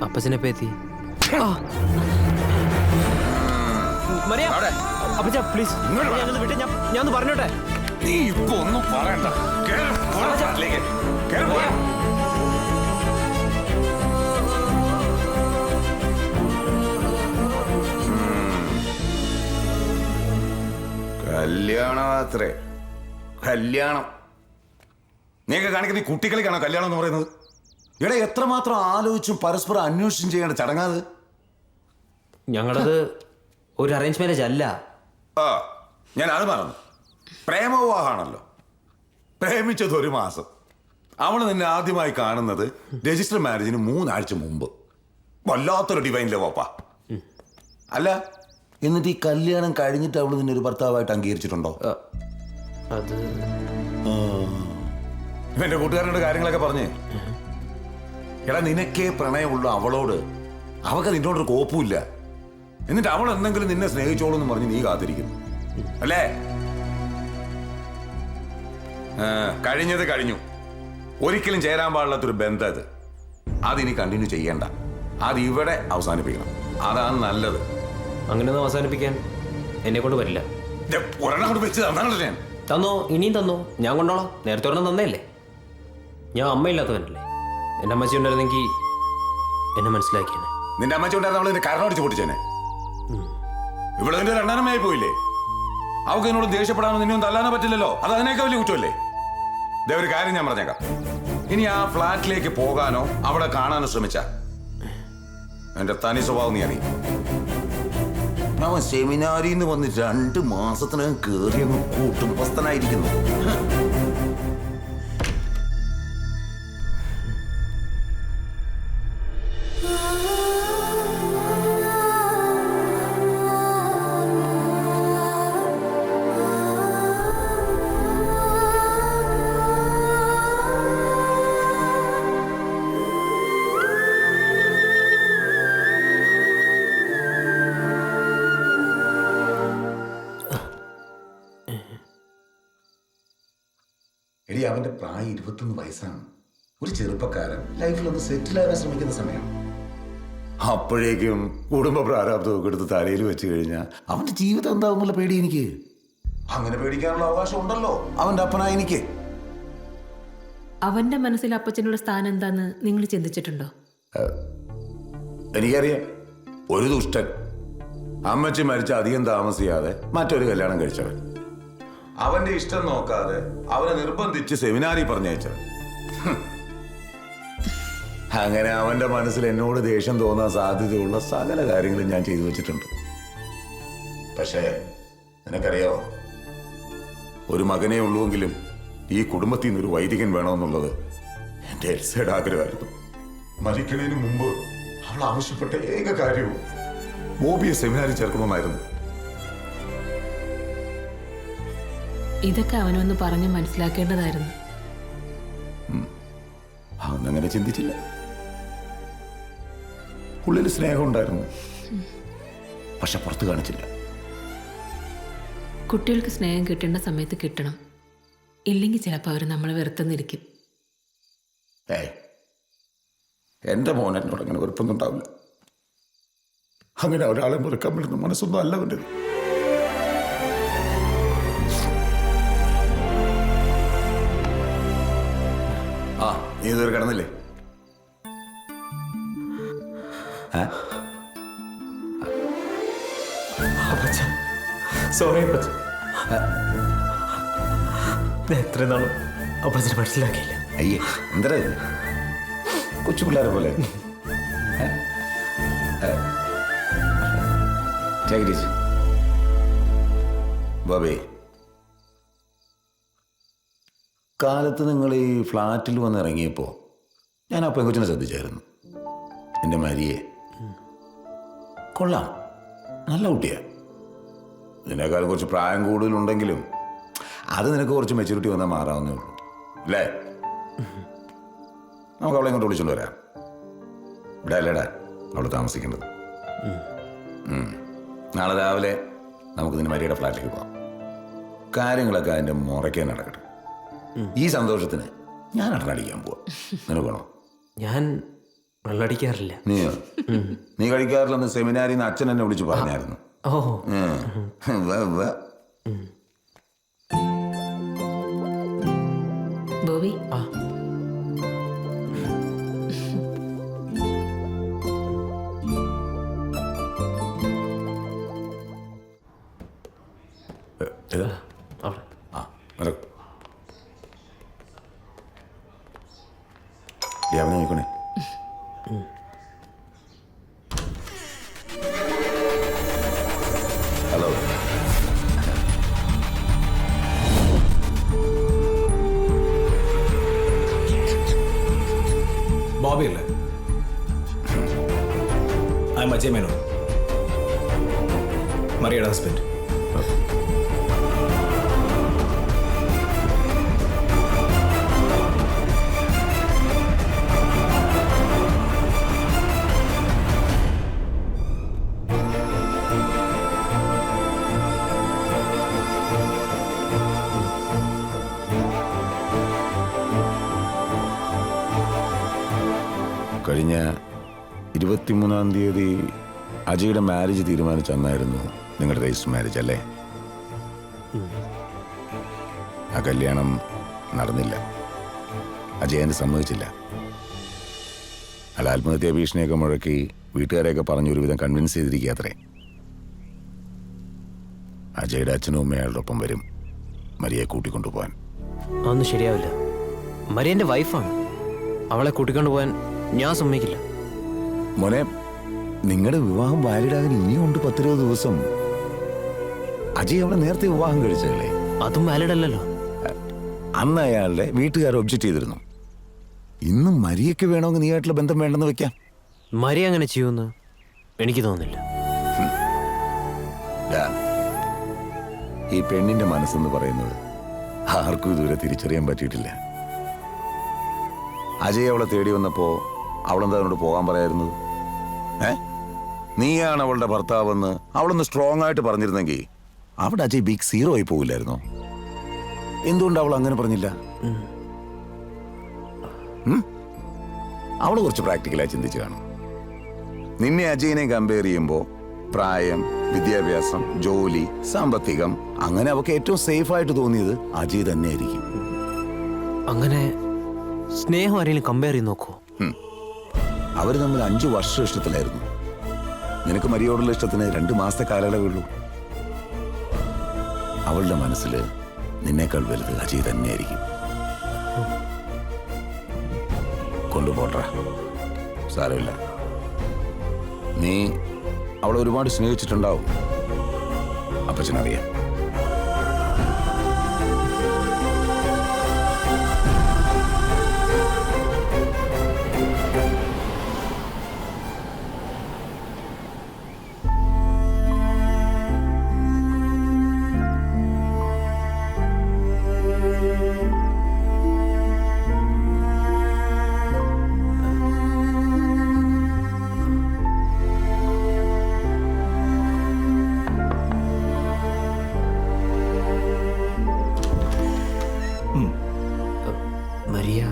അപ്പച്ചനെ പേത്തി മറിയ അപ്പച്ച പ്ലീസ് ഞാനൊന്ന് വിട്ട് ഞാൻ പറഞ്ഞോട്ടെ. നീ ഇപ്പൊ ഒന്നും പറയണ്ട. കല്യാണം അത്രേ കല്യാണം. നീയൊക്കെ കാണിക്കുന്ന ഈ കുട്ടികളിക്കാണോ കല്യാണം എന്ന് പറയുന്നത്? ഇവിടെ എത്രമാത്രം ആലോചിച്ചും പരസ്പരം അന്വേഷിച്ചും ചെയ്യേണ്ട ചടങ്ങാത്. ഞങ്ങളത് ഒരു അറേഞ്ച് മാരേജ് അല്ല. ആ ഞാൻ അത് മറന്നു. പ്രേമവിവാഹമാണല്ലോ. പ്രേമിച്ചത് 1 മാസം. അവള് നിന്നെ ആദ്യമായി കാണുന്നത് രജിസ്റ്റർ മാരേജിന് 3 ആഴ്ച മുമ്പ്. വല്ലാത്തൊരു ഡിവൈൻ ലവാപ്പാ. അല്ല എന്നിട്ട് ഈ കല്യാണം കഴിഞ്ഞിട്ട് അവള് നിന്നെ ഒരു ഭർത്താവായിട്ട് അംഗീകരിച്ചിട്ടുണ്ടോ? അത് ഇവന്റെ കൂട്ടുകാരനോട് കാര്യങ്ങളൊക്കെ പറഞ്ഞേ. എടാ നിനക്കേ പ്രണയമുള്ളൂ അവളോട്. അവൾക്ക് നിന്നോടൊരു കോപ്പുമില്ല. എന്നിട്ട് അവൾ എന്തെങ്കിലും നിന്നെ സ്നേഹിച്ചോളൂ എന്ന് പറഞ്ഞ് നീ കാത്തിരിക്കുന്നു അല്ലേ? കഴിഞ്ഞത് കഴിഞ്ഞു. ഒരിക്കലും ചേരാൻ പാടില്ലാത്തൊരു ബന്ധം അത്. അതിനി കണ്ടിന്യൂ ചെയ്യണ്ട. അത് ഇവിടെ അവസാനിപ്പിക്കണം. അതാണ് നല്ലത്. അങ്ങനെയൊന്നും അവസാനിപ്പിക്കാൻ എന്നെ കൊണ്ട് വരില്ല. ഒരെണ്ണം വെച്ച് തന്നാണല്ലോ ഞാൻ. തന്നോ, ഇനിയും തന്നോ, ഞാൻ കൊണ്ടോളാം. നേരത്തെ ഒരെണ്ണം തന്നേല്ലേ. ഞാൻ അമ്മയില്ലാത്തവനല്ലേ. എൻ്റെ അമ്മച്ചി ഉണ്ടായിരുന്നെങ്കിൽ എന്നെ മനസ്സിലാക്കിയാണ്. നിന്റെ അമ്മച്ചി ഉണ്ടായിരുന്ന അവൾ നിന്റെ കാരണം അടിച്ച് പൊട്ടിച്ചേനെ. ഇവിടെ നിന്റെ രണ്ടാനമ്മയായി പോയില്ലേ? അവൾക്ക് എന്നോട് ദേഷ്യപ്പെടാനോ നിന്നെയൊന്നും തല്ലാനോ പറ്റില്ലല്ലോ. അത് അതിനേക്കാൾ വലിയ കുറ്റമല്ലേ? ഇതേ ഒരു കാര്യം ഞാൻ പറഞ്ഞേക്കാം. ഇനി ആ ഫ്ലാറ്റിലേക്ക് പോകാനോ അവിടെ കാണാനോ ശ്രമിച്ച എന്റെ തനി സ്വഭാവം നീ അറിയും. അവൻ സെമിനാരിൽ നിന്ന് വന്ന് 2 മാസത്തിനകം കയറി കൂട്ടുമസ്തനായിരിക്കുന്നു. എടി അവന്റെ പ്രായം 21 വയസ്സാണ്. ഒരു ചെറുപ്പക്കാരൻ ലൈഫിൽ ഒന്ന് സെറ്റിൽ ആകാൻ ശ്രമിക്കുന്ന സമയം. അപ്പോഴേക്കും കുടുംബ പ്രാരാബ്ദമൊക്കെ എടുത്ത് തലയിൽ വെച്ച് കഴിഞ്ഞാൽ അവന്റെ ജീവിതം എന്താവുന്നുള്ള പേടി എനിക്ക്. അങ്ങനെ പേടിക്കാനുള്ള അവകാശം ഉണ്ടല്ലോ അവന്റെ അപ്പനായ എനിക്ക്. അവന്റെ മനസ്സിൽ അപ്പച്ചനുള്ള സ്ഥാനം എന്താന്ന് നിങ്ങൾ ചിന്തിച്ചിട്ടുണ്ടോ? എനിക്കറിയാം. ഒരു ദുഷ്ടൻ അമ്മച്ചി മരിച്ച അധികം താമസിയാതെ മറ്റൊരു കല്യാണം കഴിച്ചവൻ. അവന്റെ ഇഷ്ടം നോക്കാതെ അവനെ നിർബന്ധിച്ച് സെമിനാരി പറഞ്ഞയച്ചവൻ. അങ്ങനെ അവന്റെ മനസ്സിൽ എന്നോട് ദേഷ്യം തോന്നാൻ സാധ്യതയുള്ള സകല കാര്യങ്ങളും ഞാൻ ചെയ്തു വെച്ചിട്ടുണ്ട്. പക്ഷേ നിനക്കറിയാവോ, ഒരു മകനേ ഉള്ളുവെങ്കിലും ഈ കുടുംബത്തിൽ നിന്നൊരു വൈദികൻ വേണമെന്നുള്ളത് എന്റെ എൽസയുടെ ആഗ്രഹമായിരുന്നു. മരിക്കണതിന് മുമ്പ് അവൾ ആവശ്യപ്പെട്ട ഏക കാര്യവും ബോബിയെ സെമിനാരി ചേർക്കണമെന്നായിരുന്നു. ഇതൊക്കെ അവനൊന്ന് പറഞ്ഞ് മനസ്സിലാക്കേണ്ടതായിരുന്നു. അവനങ്ങനെ ചിന്തിച്ചില്ല. ഉള്ളിൽ സ്നേഹം ഉണ്ടായിരുന്നു, പക്ഷെ പുറത്ത് കാണിച്ചില്ല. കുട്ടികൾക്ക് സ്നേഹം കിട്ടേണ്ട സമയത്ത് കിട്ടണം. ഇല്ലെങ്കിൽ ചിലപ്പോൾ അവർ നമ്മളെ വെറുത്തുന്നിരിക്കും. എന്റെ മോൻ എന്നോട് അങ്ങനെ വെറുപ്പൊന്നും ഉണ്ടാവില്ല. അങ്ങനെ ഒരാളെ വെറുക്കാൻ പറ്റുന്ന മനസ്സൊന്നും അല്ല അവൻ്റെ. ആ നീ ഇതുവരെ കിടന്നില്ലേ? സോറി അപ്പച്ച, എത്ര നാളും അപ്പച്ചനെ മനസ്സിലാക്കിയില്ല. അയ്യേ എന്താ കൊച്ചു പിള്ളേരെ പോലെ. ബോബി, കാലത്ത് നിങ്ങൾ ഈ ഫ്ലാറ്റിൽ വന്ന് ഇറങ്ങിയപ്പോൾ ഞാൻ ആ പെങ്കൊച്ചിനെ ശ്രദ്ധിച്ചായിരുന്നു. എൻ്റെ മരിയെ കൊള്ളാം, നല്ല കുട്ടിയാ. ഇതിനേക്കാളും കുറച്ച് പ്രായം കൂടുതലുണ്ടെങ്കിലും അത് നിനക്ക് കുറച്ച് മെച്യൂരിറ്റി വന്നാൽ മാറാവുന്നേ ഉള്ളൂ അല്ലേ? നമുക്ക് അവളെ ഇങ്ങോട്ട് വിളിച്ചോണ്ട് വരാം. ഇവിടെ അല്ലേടാ അവൾ താമസിക്കേണ്ടത്. നാളെ രാവിലെ നമുക്ക് നിന്റെ മരിയുടെ ഫ്ലാറ്റിലേക്ക് പോകാം. കാര്യങ്ങളൊക്കെ അതിൻ്റെ മുറയ്ക്കാൻ നടക്കട്ടെ. ഈ സന്തോഷത്തിന് ഞാൻ അടനടിക്കാൻ പോവാം. നിനക്ക് വേണോ? ഞാൻ വെള്ളടിക്കാറില്ല. നീയോ? നീ കഴിക്കാറില്ലെന്ന് സെമിനാരിൽ നിന്ന് അച്ഛൻ എന്നെ വിളിച്ച് പറഞ്ഞായിരുന്നു. ഓ ബോബി അവിടെ അവനെ നോക്കണേ. ഹലോ. ബോബി അല്ലേ? ഐ എം അജയ് മേനോൻ, മറിയയുടെ ഹസ്ബൻഡ്. കഴിഞ്ഞ 23-ാം തീയതി അജയുടെ മാരേജ് തീരുമാനിച്ചന്നായിരുന്നു നിങ്ങളുടെ രജിസ്റ്റർ മാരേജ് അല്ലേ? ആ കല്യാണം നടന്നില്ല. അജയ് എന്നെ സമ്മതിച്ചില്ല. അയാൾ ആത്മഹത്യാ ഭീഷണിയൊക്കെ മുഴക്കി വീട്ടുകാരെയൊക്കെ പറഞ്ഞ് ഒരുവിധം കൺവിൻസ് ചെയ്തിരിക്കുക അത്രേ. അജയുടെ അച്ഛനും അമ്മയും അയാളുടെ ഒപ്പം വരും മരിയെ കൂട്ടിക്കൊണ്ടുപോകാൻ. അതൊന്നും ശരിയാവില്ല. മരിയ എൻ്റെ വൈഫാണ്. അവളെ കൂട്ടിക്കൊണ്ടു പോകാൻ ഞാൻ സമ്മതിക്കില്ല. മോനെ, നിങ്ങളുടെ വിവാഹം വാലിഡാകാൻ ഇനിയും ഉണ്ട് 10-20 ദിവസം. അജയ് അവിടെ നേരത്തെ വിവാഹം കഴിച്ചതല്ലേ? അതും വാലിഡ് അല്ലല്ലോ. അന്ന് അയാളുടെ വീട്ടുകാർ ഒബ്ജക്റ്റ് ചെയ്തിരുന്നു. ഇന്നും മരിയയ്ക്ക് വേണമെങ്കിൽ നീയായിട്ടുള്ള ബന്ധം വേണ്ടെന്ന് വെക്കാം. മരിയ അങ്ങനെ ചെയ്യുമെന്ന് എനിക്ക് തോന്നുന്നില്ല. ഈ പെണ്ണിന്റെ മനസ്സെന്ന് പറയുന്നത് ആർക്കും ഇതുവരെ തിരിച്ചറിയാൻ പറ്റിയിട്ടില്ല. അജയ് അവളെ തേടി വന്നപ്പോ അവളെന്താ അവനോട് പോകാൻ പറയായിരുന്നത്? നീയാണ് അവളുടെ ഭർത്താവെന്ന് അവളൊന്ന് സ്ട്രോങ് ആയിട്ട് പറഞ്ഞിരുന്നെങ്കിൽ അവിടെ അജയ് ബിഗ് സീറോ ആയി പോകില്ലായിരുന്നോ? എന്തുകൊണ്ട് അവൾ അങ്ങനെ പറഞ്ഞില്ല? അവള് കുറച്ച് പ്രാക്ടിക്കലായി ചിന്തിച്ചു കാണും. നിന്നെ അജയിനെ കമ്പയർ ചെയ്യുമ്പോൾ പ്രായം, വിദ്യാഭ്യാസം, ജോലി, സാമ്പത്തികം, അങ്ങനെ അവൾക്ക് ഏറ്റവും സേഫ് ആയിട്ട് തോന്നിയത് അജയ് തന്നെ ആയിരിക്കും. അങ്ങനെ സ്നേഹം ആരെങ്കിലും കമ്പയർ ചെയ്ത് നോക്കൂ. അവർ തമ്മിൽ 5 വർഷം ഇഷ്ടത്തിലായിരുന്നു. നിനക്ക് മരിയോടുള്ള ഇഷ്ടത്തിന് 2 മാസത്തെ കാലയളവേ ഉള്ളൂ. അവളുടെ മനസ്സിൽ നിന്നേക്കാൾ വലുത് അജയ് തന്നെയായിരിക്കും. കൊണ്ടുപോട്ടെ, സാരമില്ല. നീ അവളെ ഒരുപാട് സ്നേഹിച്ചിട്ടുണ്ടാവും. അപ്പച്ചനറിയാം. മരിയ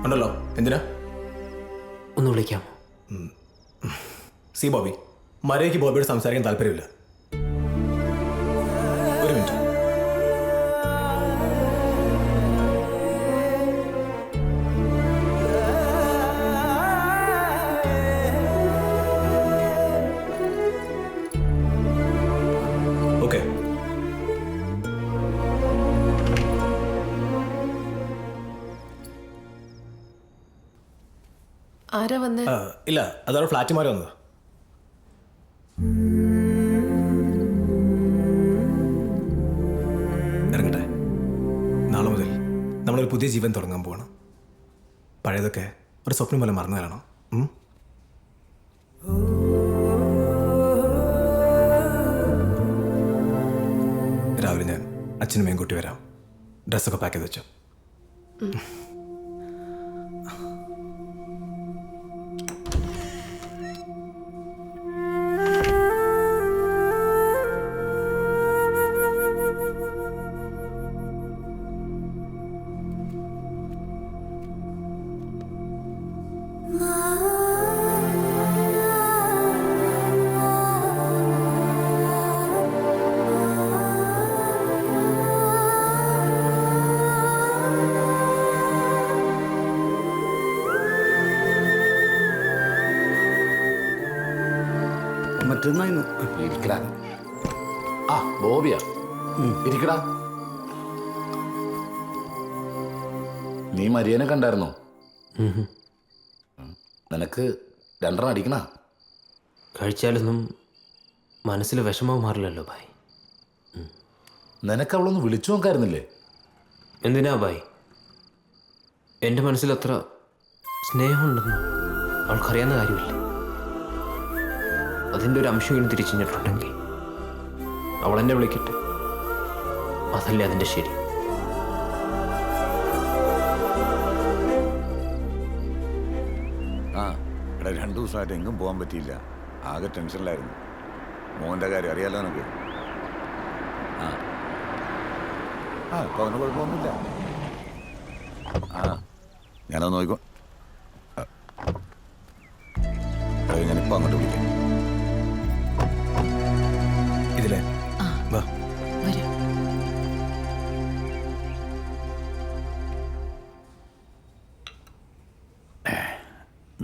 ഉണ്ടല്ലോ. എന്തിനാ? ഒന്ന് വിളിക്കാമോ? സി ബോബി, മരിയയ്ക്ക് ബോബിയോട് സംസാരിക്കാൻ താല്പര്യമില്ല. ഒരു മിനിറ്റ്. ഓക്കെ. ആരാ വന്നേ? ഇല്ല, അതവിടെ ഫ്ലാറ്റ് മാറി വന്നത്. ഇറങ്ങട്ടെ. നാളെ മുതൽ നമ്മളൊരു പുതിയ ജീവൻ തുടങ്ങാൻ പോകണം. പഴയതൊക്കെ ഒരു സ്വപ്നം പോലെ മറന്നു തരണം. രാവിലെ ഞാൻ അച്ഛനും മേൻകുട്ടി വരാം. ഡ്രസ്സൊക്കെ പാക്ക് ചെയ്ത് വെച്ചോ. Ah പറ്റുന്ന ഇരിക്കടാ. ആ ബോബിയാ, ഇരിക്കടാ. നീ മരിയനെ കണ്ടായിരുന്നോ? നിനക്ക് 2 അടിക്കണ? കഴിച്ചാലൊന്നും മനസ്സിൽ വിഷമവും മാറില്ലല്ലോ ഭായ്. നിനക്ക് അവളൊന്ന് വിളിച്ചു നോക്കായിരുന്നില്ലേ? എന്തിനാ ഭായ്? എൻ്റെ മനസ്സിൽ അത്ര സ്നേഹമുണ്ടെന്ന് അവൾക്കറിയാവുന്ന കാര്യമില്ല. അതിൻ്റെ ഒരു അംശം ഇങ്ങനെ തിരിച്ചിട്ടുണ്ടെങ്കിൽ അവൾ എന്നെ വിളിക്കട്ടെ, അതല്ലേ അതിൻ്റെ ശരി. ആ എടാ, 2 ദിവസമായിട്ട് എങ്ങും പോകാൻ പറ്റിയില്ല. ആകെ ടെൻഷനിലായിരുന്നു. മോൻ്റെ കാര്യം അറിയാലോ എനിക്ക്. ആ ഇപ്പം അവന് കുഴപ്പമൊന്നുമില്ല. ആ ഞാനത് നോക്കിക്കോ. ഞാനിപ്പോൾ അങ്ങോട്ട് വിളിക്കാം. ഇതിലെ വാ. വരൂ.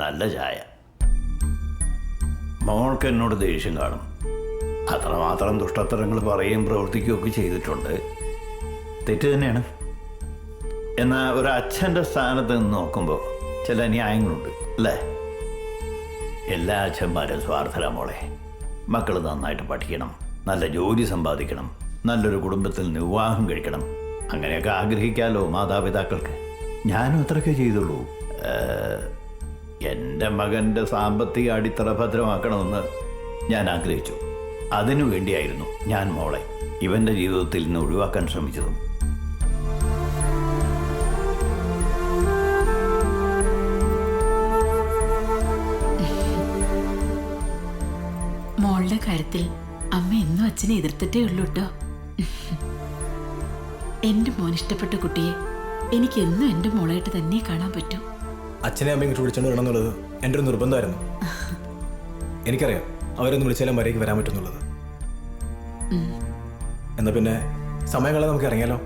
നല്ല ചായ. മോൾക്ക് എന്നോട് ദേഷ്യം കാണും. അത്രമാത്രം ദുഷ്ടത്തരങ്ങൾ പറയുകയും പ്രവർത്തിക്കുകയൊക്കെ ചെയ്തിട്ടുണ്ട്. തെറ്റ് തന്നെയാണ്. എന്നാൽ ഒരു അച്ഛൻ്റെ സ്ഥാനത്ത് നിന്ന് നോക്കുമ്പോൾ ചില ന്യായങ്ങളുണ്ട് അല്ലേ? എല്ലാ അച്ഛന്മാരും സ്വാർത്ഥരാ മോളെ. മക്കൾ നന്നായിട്ട് പഠിക്കണം, നല്ല ജോലി സമ്പാദിക്കണം, നല്ലൊരു കുടുംബത്തിൽ നിന്ന് വിവാഹം കഴിക്കണം, അങ്ങനെയൊക്കെ ആഗ്രഹിക്കാമല്ലോ മാതാപിതാക്കൾക്ക്. ഞാനും അത്രയൊക്കെ ചെയ്തുള്ളൂ. എൻ്റെ മകൻ്റെ സാമ്പത്തിക അടിത്തറ ഭദ്രമാക്കണമെന്ന് ഞാൻ ആഗ്രഹിച്ചു. അതിനു വേണ്ടിയായിരുന്നു ഞാൻ മോളെ ഇവൻ്റെ ജീവിതത്തിൽ നിന്ന് ഒഴിവാക്കാൻ ശ്രമിച്ചതും. മോളുടെ കാര്യത്തിൽ അമ്മ എന്നും അച്ഛനെ എതിർത്തിട്ടേ ഉള്ളൂ കേട്ടോ. എൻ്റെ മോൻ ഇഷ്ടപ്പെട്ട കുട്ടിയെ എനിക്ക് എന്നും എൻ്റെ മോളായിട്ട് തന്നെ കാണാൻ പറ്റൂ. അച്ഛനെ അമ്മയും ഇങ്ങോട്ട് വിളിച്ചോണ്ട് വരണം എന്നുള്ളത് എൻ്റെ ഒരു നിർബന്ധമായിരുന്നു. എനിക്കറിയാം അവരൊന്ന് വിളിച്ചാലും വരേക്ക് വരാൻ പറ്റുന്നുള്ളത്. എന്നാൽ പിന്നെ സമയങ്ങളെ നമുക്ക് ഇറങ്ങിയാലോ?